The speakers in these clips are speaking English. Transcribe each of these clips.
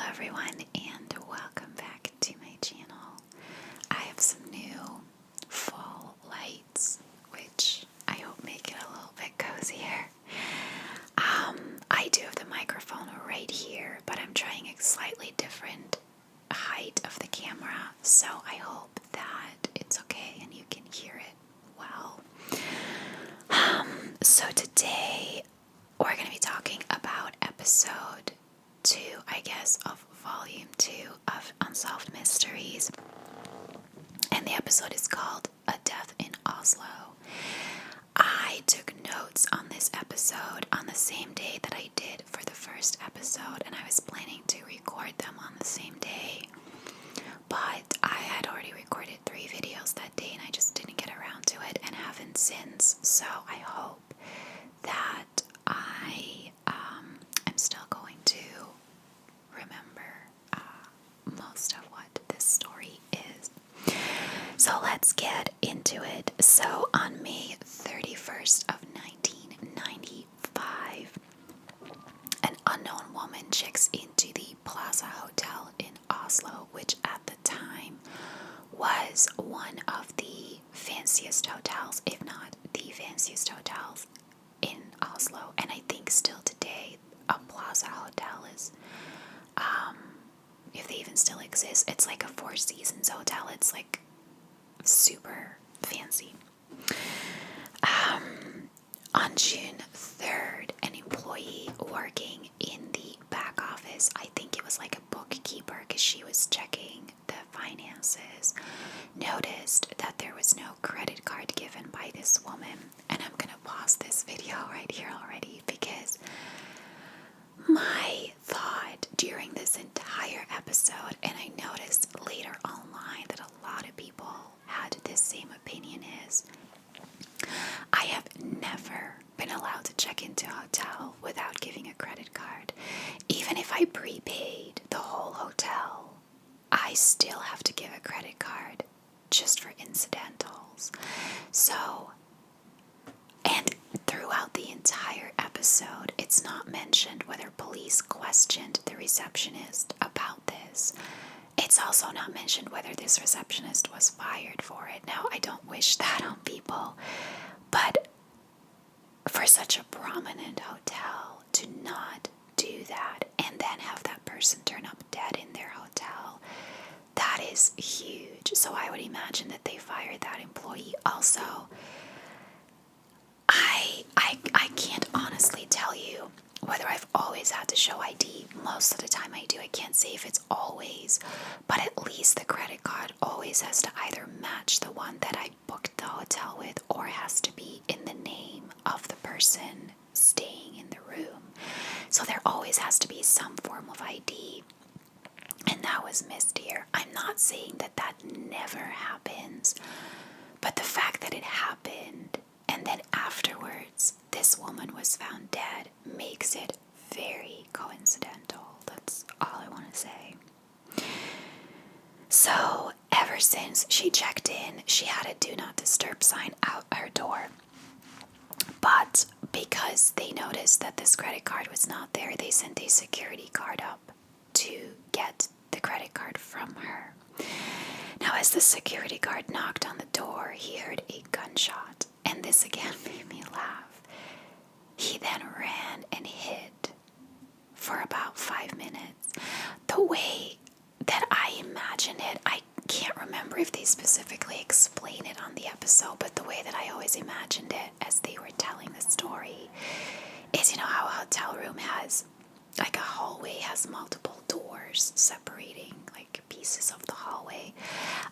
everyone, and welcome back to my channel. I have some new fall lights, which I hope make it a little bit cozier. I do have the microphone right here, but I'm trying a slightly different height of the camera, so I hope that it's okay and you can hear it well. So today we're going to be talking about episode 2, I guess, of volume 2 of Unsolved Mysteries. And the episode is called A Death in Oslo. I took notes on this episode on the same day that I did for the first episode, and I was planning to record them on the same day. But I had already recorded 3 videos that day, and I just didn't get around to it and haven't since. So I hope that I am still going to remember most of what this story is. So let's get into it. So on May 31st of 1995, an unknown woman checks into the Plaza Hotel in Oslo, which at the time was one of the fanciest hotels, if not the fanciest hotels in Oslo. And I think still today, a Plaza Hotel is, if they even still exist, it's like a Four Seasons hotel. It's like super fancy. On June 3rd, an employee working in the back office, I think it was like a bookkeeper because she was checking the finances, noticed that there was no credit card given by this woman. And I'm going to pause this video right here already because my thought during this entire episode, and I noticed later online that a lot of people had the same opinion, is I have never been allowed to check into a hotel without giving a credit card. Even if I prepaid the whole hotel, I still have to give a credit card just for incidentals. So, and throughout the entire episode, it's not mentioned whether police questioned the receptionist about this. It's also not mentioned whether this receptionist was fired for it. Now, I don't wish that on people, but for such a prominent hotel to not do that and then have that person turn up dead in their hotel, that is huge. So I would imagine that they fired that employee. Also, I can't honestly tell you whether I've always had to show ID. Most of the time I do. I can't say if it's always, but at least the credit card always has to either match the one that I booked the hotel with or has to be in the name of the person staying in the room. So there always has to be some form of ID. And that was missed here. I'm not saying that that never happens, but the fact that it happened and then afterwards this woman was found dead makes it very coincidental. That's all I want to say. So ever since she checked in, she had a do not disturb sign out her door. But because they noticed that this credit card was not there, they sent a security guard up to get the credit card from her. Now, as the security guard knocked on the door, he heard a gunshot, and this again made me laugh. He then ran and hid for about 5 minutes. The way that I imagine it, I can't remember if they specifically explain it on the episode, but the way that I always imagined it as they were telling the story is, you know how a hotel room has, like a hallway has multiple doors separating like pieces of the hallway.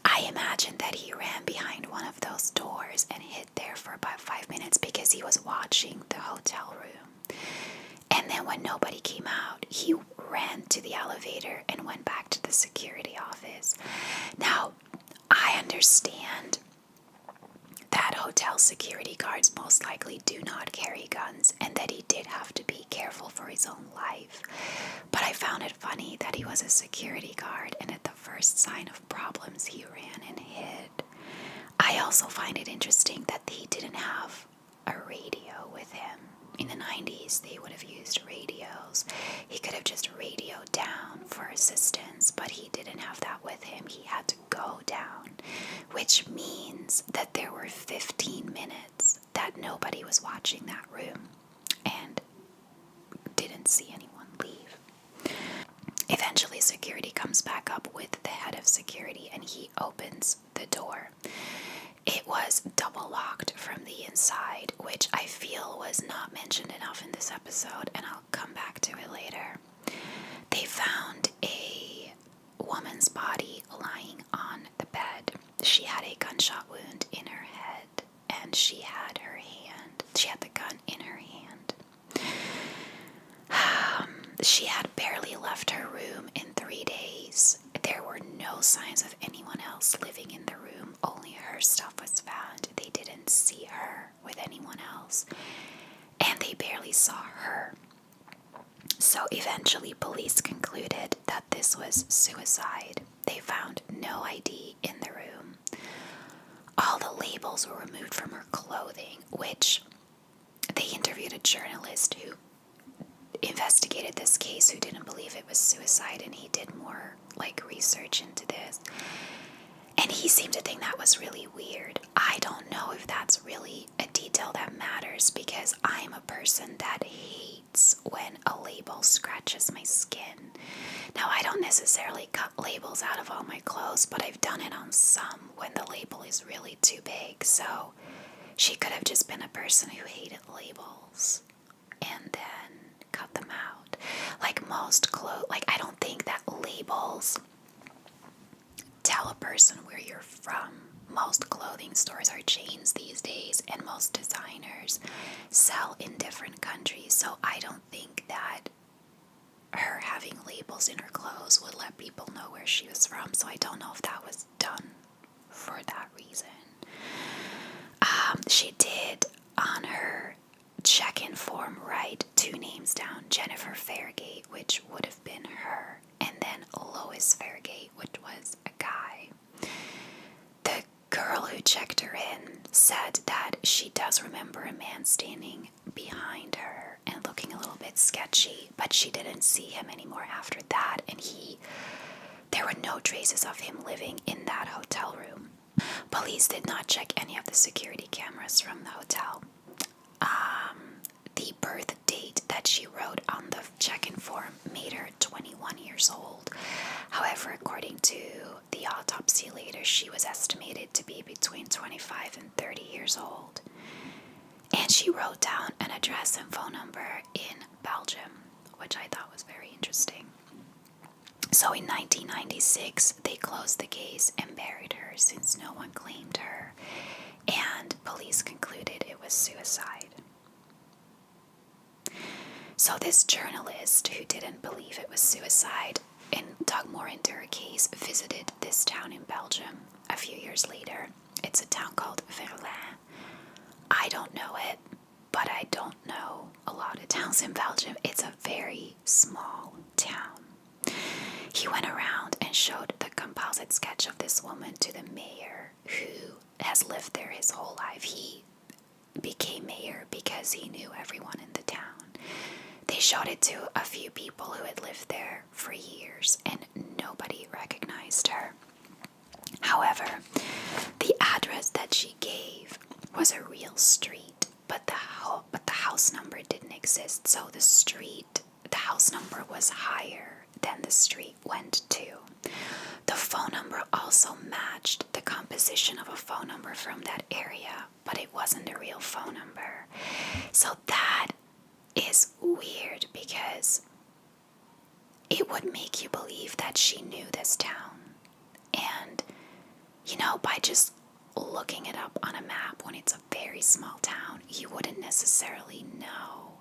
I imagine that he ran behind one of those doors and hid there for about 5 minutes because he was watching the hotel room. And then when nobody came out, he ran to the elevator and went back to the security office. Now, I understand that hotel security guards most likely do not carry guns and that he did have to be careful for his own life. But I found it funny that he was a security guard and at the first sign of problems he ran and hid. I also find it interesting that he didn't have a radio with him. In the 90s, they would have used radios. He could have just radioed down for which means that there were 15 minutes that nobody was watching that room and didn't see anyone leave. Eventually, security comes back up with the head of security and he opens the door. It was double locked from the inside, which I feel was not mentioned enough in this episode, and I'll come back to it later. They found a woman's body lying on the bed. She had a gunshot wound in her head, and she had the gun in her hand. She had barely left her room in 3 days. There were no signs of anyone else living in the room. Only her stuff was found. They didn't see her with anyone else. And they barely saw her. So eventually police concluded that this was suicide. They found no ID in the room. All the labels were removed from her clothing, which they interviewed a journalist who investigated this case who didn't believe it was suicide, and he did more research into this, and he seemed to think that was really weird. I don't know if that's really a detail that matters, because I'm a person that hates when a label scratches my skin. Now, I don't necessarily cut labels out of all my clothes, but I've done it on some when the label is really too big. So she could have just been a person who hated labels and then cut them out. Most clothes, I don't think that labels tell a person where you're from. Most clothing stores are chains these days, and most designers sell in different countries. So I don't think that her having labels in her clothes would let people know where she was from. So I don't know if that was done for that reason. She did, on her check-in form, write 2 names down: Jennifer Fairgate, which would have been her, and then Lois Fairgate, which was a guy. The girl who checked her in said that she does remember a man standing behind her and looking a little bit sketchy, but she didn't see him anymore after that, and there were no traces of him living in that hotel room. Police did not check any of the security cameras from the hotel. The birth date that she wrote on the check-in form made her 21 years old. However, according to the autopsy later, she was estimated to be between 25 and 30 years old. And she wrote down an address and phone number in Belgium, which I thought was very interesting. So in 1996, they closed the case and buried her since no one claimed her, and police concluded it was suicide. So this journalist who didn't believe it was suicide and dug more into her case visited this town in Belgium a few years later. It's a town called Fairgate. I don't know it, but I don't know a lot of towns in Belgium. It's a very small town. He went around and showed the composite sketch of this woman to the mayor, who has lived there his whole life. He became mayor because he knew everyone in the town. They showed it to a few people who had lived there for years, and nobody recognized her. However, the address that she gave was a real street, but the house number didn't exist. So the house number was higher than the street went to. The phone number also matched the composition of a phone number from that area, but it wasn't a real phone number. So that is weird, because it would make you believe that she knew this town. And, by just looking it up on a map when it's a very small town, you wouldn't necessarily know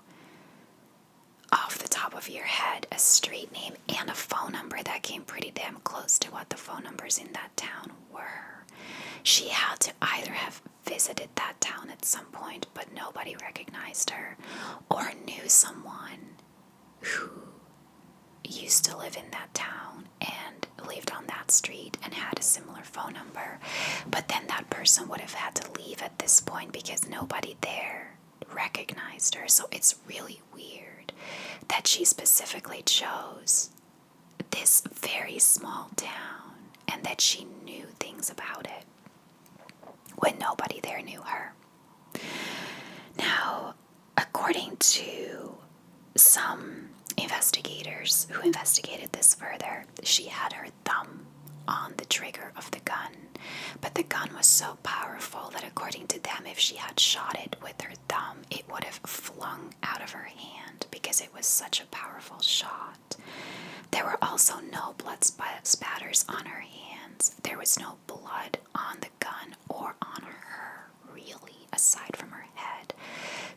off the top of your head a street name and a phone number that came pretty damn close to what the phone numbers in that town were. She had to either have visited that town at some point, but nobody recognized her, or knew someone who used to live in that town and lived on that street and had a similar phone number. But then that person would have had to leave at this point because nobody there recognized her. So it's really weird that she specifically chose this very small town and that she knew things about it. when nobody there knew her. Now, according to some investigators who investigated this further, she had her thumb on the trigger of the gun, but the gun was so powerful that according to them, if she had shot it with her thumb, it would have flung out of her hand because it was such a powerful shot. There were also no blood spatters on her hands. There was no blood on the gun or on her, really, aside from her head.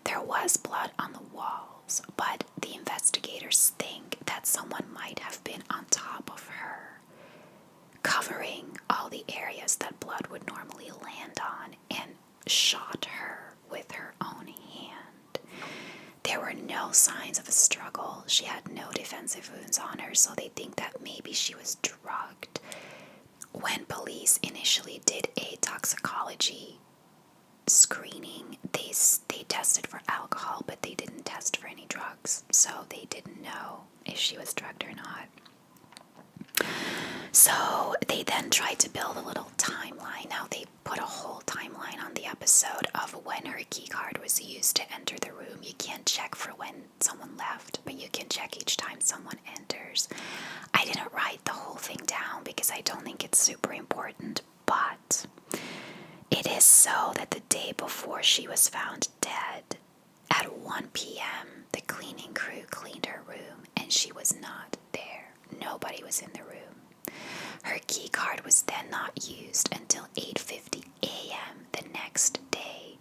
There was blood on the walls, but the investigators think that someone might have been on top of her, covering all the areas that blood would normally land on, and shot her with her own hand. There were no signs of a struggle. She had no defensive wounds on her, so they think that maybe she was drugged. When police initially did a toxicology screening, they tested for alcohol, but they didn't test for any drugs, so they didn't know if she was drugged or not. So they then tried to build a little timeline. Now they put a whole timeline on the episode of when her key card was used to enter the room. You can't check for when someone left, but you can check each time someone enters. I didn't write the whole thing down because I don't think it's super important, but it is so that the day before she was found dead, at 1 p.m., the cleaning crew cleaned her room and she was not there. Nobody was in the room. Her key card was then not used until 8:50 a.m. the next day,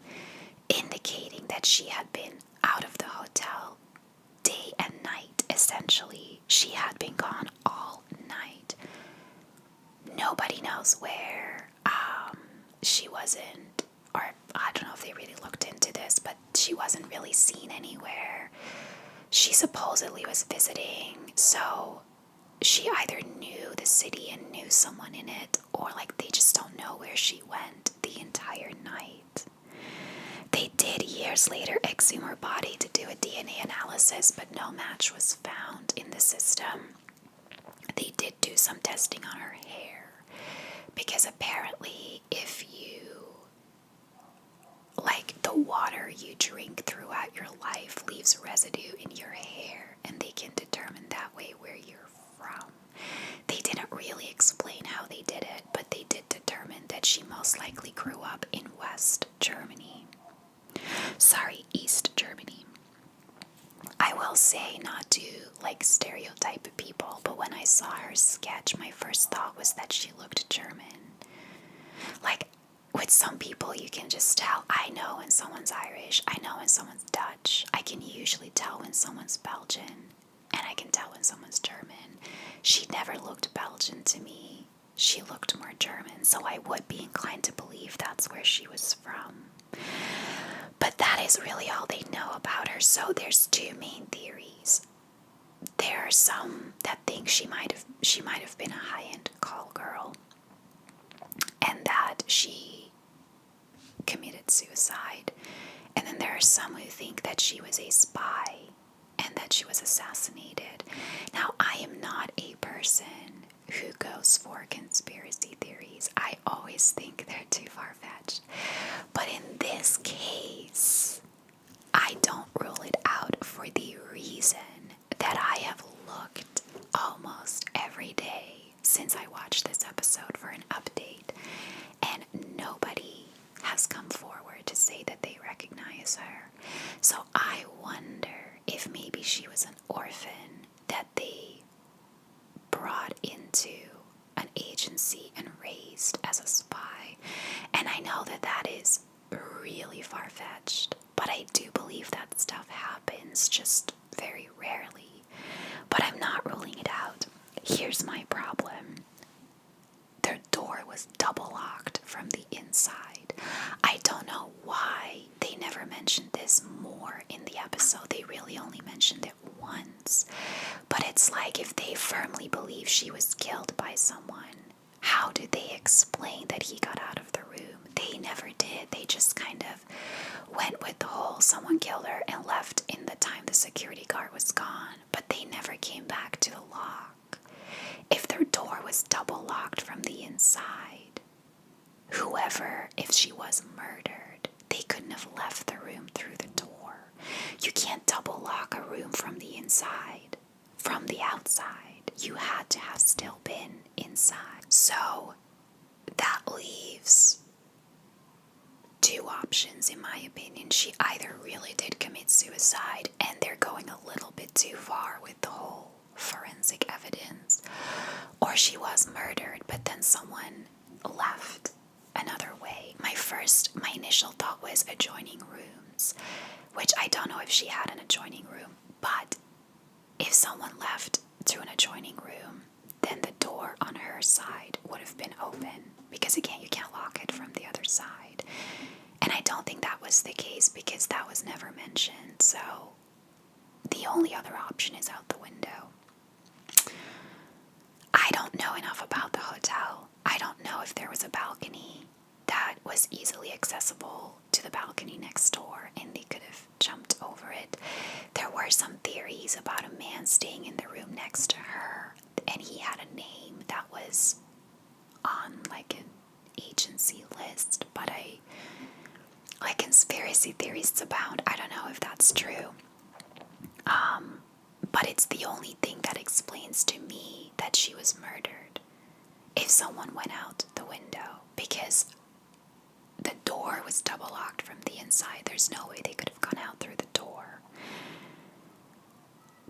indicating that she had been out of the hotel day and night. Essentially, she had been gone all night. Nobody knows where. She wasn't, or I don't know if they really looked into this, but she wasn't really seen anywhere. She supposedly was visiting, so she either knew the city and knew someone in it, or like they just don't know where she went the entire night. They did years later exhume her body to do a DNA analysis, but no match was found in the system. They did do some testing on her hair, because apparently if you, like, the water you drink throughout your life leaves residue in your hair, and they can determine that way where you're from. They didn't really explain how they did it, but they did determine that she most likely grew up in East Germany. I will say, not to like stereotype people, but when I saw her sketch, my first thought was that she looked German. Like, with some people you can just tell. I know when someone's Irish, I know when someone's Dutch, I can usually tell when someone's Belgian, and I can tell when someone's German. She never looked Belgian to me. She looked more German, so I would be inclined to believe that's where she was from. But that is really all they know about her, so there's two main theories. There are some that think she might have been a high-end call girl, and that she committed suicide. And then there are some who think that she was a spy and that she was assassinated. Now, I am not a person who goes for conspiracy theories. I always think they're too far-fetched. But in this case, I don't rule it out for the reason that I have looked almost every day since I watched this episode for an update, and nobody has come forward to say that they recognize her. So I wonder if maybe she was an orphan that they brought into an agency and raised as a spy. And I know that that is really far-fetched, but I do believe that stuff happens, just very rarely. But I'm not ruling it out. Here's my problem. Their door was double locked from the inside. I don't know why they never mentioned this more in the episode. They really only mentioned it once. But it's like, if they firmly believe she was killed by someone, how do they explain that he got out of the room? They never did. They just kind of went with the whole someone killed her and left in the time the security guard was gone. But they never came back to the lock. If their door was double locked from the inside, whoever, if she was murdered, they couldn't have left the room through the door. You can't double lock a room from the inside, from the outside. You had to have still been inside. So that leaves two options, in my opinion. She either really did commit suicide and they're going a little bit too far with the whole forensic evidence, or she was murdered but then someone left another way. My initial thought was adjoining rooms, which I don't know if she had an adjoining room, but if someone left through an adjoining room, then the door on her side would have been open, because again, you can't lock it from the other side. And I don't think that was the case because that was never mentioned. So the only other option is out the window. I don't know enough about the hotel. I don't know if there was a balcony that was easily accessible to the balcony next door and they could have jumped over it. There were some theories about a man staying in the room next to her, and he had a name that was on like an agency list, but like conspiracy theories abound. I don't know if that's true. But it's the only thing that explains to me that she was murdered. If someone went out the window, because the door was double locked from the inside, there's no way they could have gone out through the door.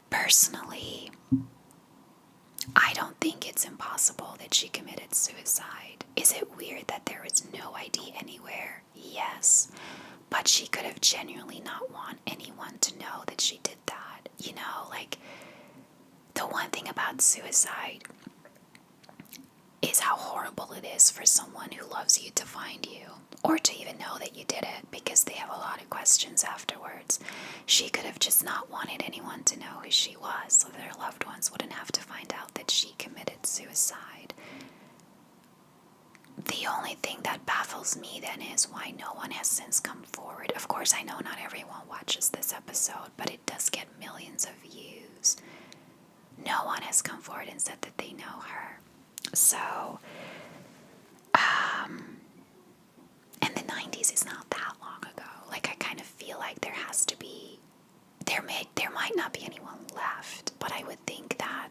Personally, I don't think it's impossible that she committed suicide. Is it weird that there is no ID anywhere? Yes. But she could have genuinely not want anyone to know that she did that. You know, like, the one thing about suicide is how horrible it is for someone who loves you to find you, or to even know that you did it, because they have a lot of questions afterwards. She could have just not wanted anyone to know who she was, so their loved ones wouldn't have to find out that she committed suicide. The only thing that baffles me then is why no one has since come forward. Of course, I know not everyone watches this episode, but it does get millions of views. No one has come forward and said that they know her. So, and the 90s is not that long ago. Like, I kind of feel like there has to be, there might not be anyone left, but I would think that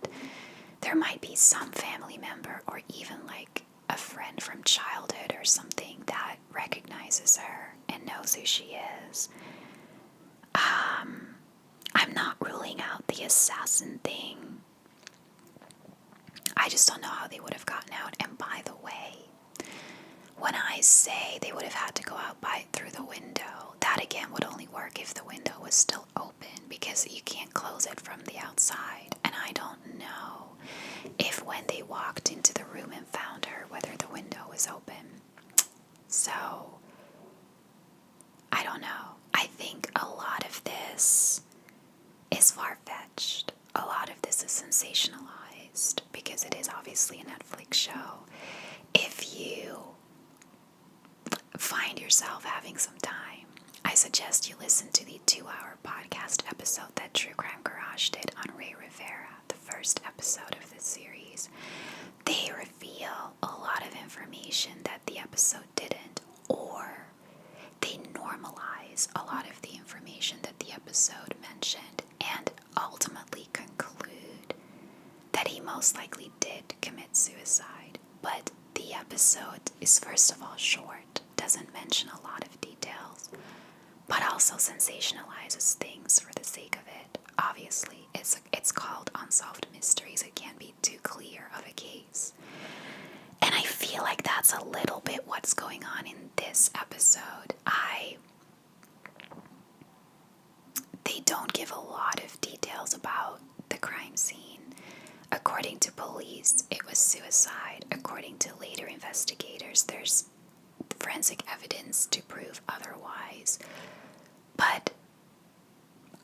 there might be some family member or even like a friend from childhood or something that recognizes her and knows who she is. I'm not ruling out the assassin thing. I just don't know how they would have gotten out. And by the way, when I say they would have had to go out through the window, that again would only work if the window was still open, because you can't close it from the outside. And I don't know if when they walked into the room and found her, whether the window was open. So, I don't know. I think a lot of this is far-fetched. A lot of this is sensationalized, because it is obviously a Netflix show. If you find yourself having some time, I suggest you listen to the 2-hour podcast episode that True Crime Garage did on Ray Rivera, the first episode of this series. They reveal a lot of information that the episode didn't, or they normalize a lot of the information that the episode mentioned, and ultimately conclude that he most likely did commit suicide. But the episode is, first of all, short, doesn't mention a lot of details, but also sensationalizes things for the sake of it. Obviously, it's called Unsolved Mysteries. It can't be too clear of a case. And I feel like that's a little bit what's going on in this episode. They don't give a lot of details about the crime scene. According to police, it was suicide. According to later investigators, there's forensic evidence to prove otherwise. But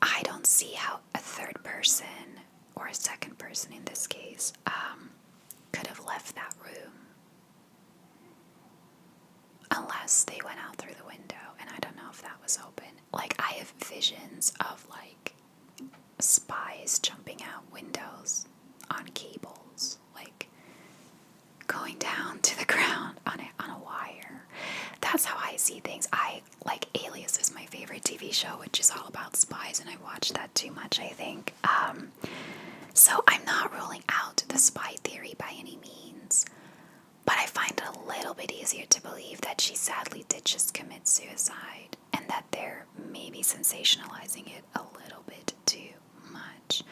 I don't see how a third person, or a second person in this case, could have left that room. Unless they went out through the window, and I don't know if that was open. Like, I have visions of, like, spies jumping out windows on cables, like, going down to the ground on a wire. that's how I see things. I like Alias is my favorite TV show, which is all about spies, and I watch that too much, I think. So I'm not ruling out the spy theory by any means, but I find it a little bit easier to believe that she sadly did just commit suicide, and that they're maybe sensationalizing it a little bit too much.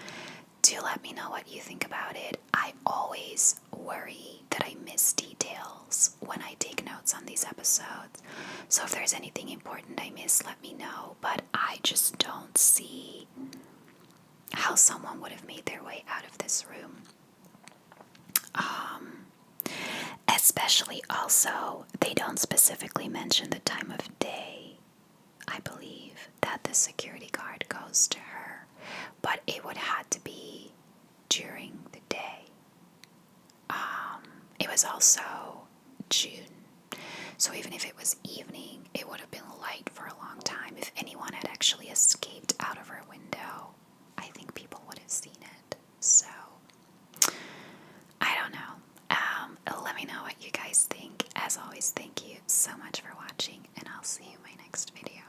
Do let me know what you think about it. I always worry that I miss details when I take notes on these episodes. So if there's anything important I miss, let me know. But I just don't see how someone would have made their way out of this room. Especially also, they don't specifically mention the time of day, I believe, that the security guard goes to her. But it would have to be during the day. It was also June. So even if it was evening, it would have been light for a long time. If anyone had actually escaped out of her window, I think people would have seen it. So, I don't know. Let me know what you guys think. As always, thank you so much for watching, and I'll see you in my next video.